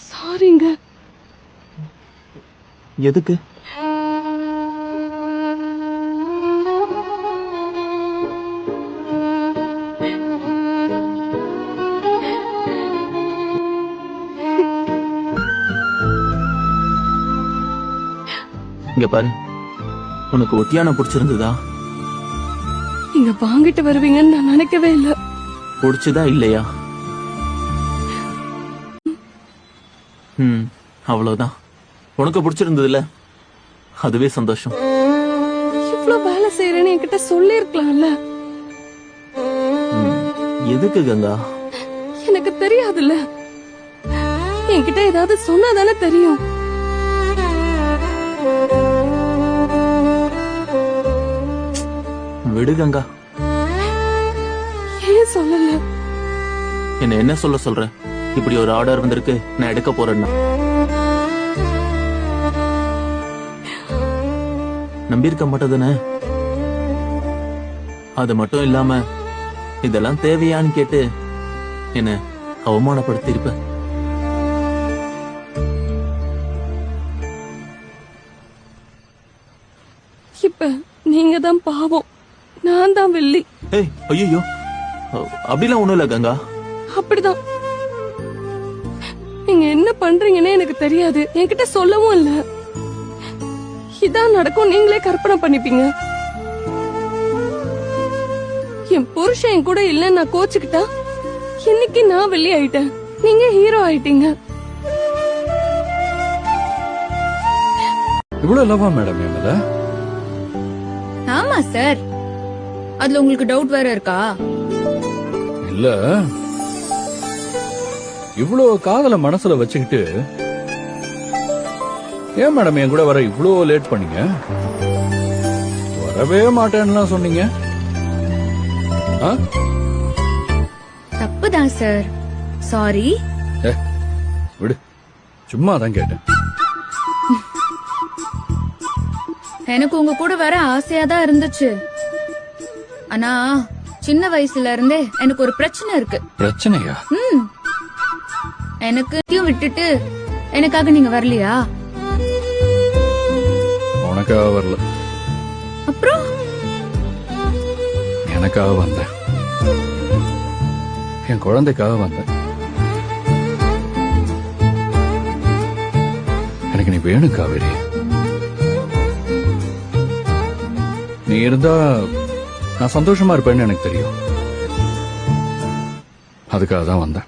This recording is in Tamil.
சாரிங்க. எதுக்கு? இங்க பாரு, உனக்கு ஒட்டியான பிடிச்சிருந்ததா? நீங்க வாங்கிட்டு வருவீங்கன்னு நான் நினைக்கவே இல்ல. பிடிச்சதா இல்லையா? அவ்வளவுதான். உனக்கு பிடிச்சிருந்ததுல அதுவே சந்தோஷம். இவ்வளவு வேலை செய்யறேன்னு என்கிட்ட சொல்லி இருக்கலாம்ல. எதுக்கு கங்கா? எனக்கு தெரியாதுல்ல. என்கிட்ட ஏதாவது சொன்னாதானே தெரியும். விடு கங்கா. ஏன் சொல்லல? என்ன சொல்ல சொல்ற? இப்படி ஒரு ஆர்டர் வந்திருக்கு, நான் எடுக்க போறேன்னா நம்பியிருக்க மாட்டதுன்னு. அது மட்டும் இல்லாம இதெல்லாம் தேவையான்னு கேட்டு என்ன அவமானப்படுத்திருப்ப. இப்ப நீங்க தான் பாவம், நான் தான் வெள்ளி. ஏய், ஐயோ, அப்படிலாம் ஒண்ணும் இல்ல கங்கா. அப்படிதான். நீங்க என்ன பண்றீங்கன்னு எனக்கு தெரியாது, என்கிட்ட சொல்லவும் இல்ல. இதான் நடக்கும் நீங்களே கற்பனை பண்ணிப்பீங்க. என் புருஷன் என் கூட இல்ல நான் கோச்சுக்கிட்டா இன்னைக்கு நான் வெளியே ஆயிட்டேன், நீங்க ஹீரோ ஆயிட்டீங்க. இவ்வளவு லவா மேடம் என் மேல? ஆமா சார். அதுல உங்களுக்கு டவுட் வேற இருக்கா? இல்ல, இவ்வளவு காதல மனசுல வச்சுக்கிட்டு ஏன் மேடம் என் கூட வர இவ்வளோ லேட் பண்ணீங்க? வரவே மாட்டேன்னு சொன்னீங்க. தப்புதான் சார், சாரி. விடு, சும்மா தான் கேட்டேன். எனக்கு உங்க கூட வர ஆசையா தான் இருந்துச்சு. ஆனா சின்ன வயசுல இருந்தே எனக்கு ஒரு பிரச்சனை இருக்கு. பிரச்சனையா? எனக்கு விட்டுட்டு எனக்காக நீங்க வரலையா? உனக்காக வரல, அப்புறம் எனக்காக வந்தேன். என் குழந்தைக்காக வந்தேன். எனக்கு நீ வேணும் காவேரி. நீ இருந்தா நான் சந்தோஷமா இருப்பேன்னு எனக்கு தெரியும். அதுக்காக தான் வந்தேன்.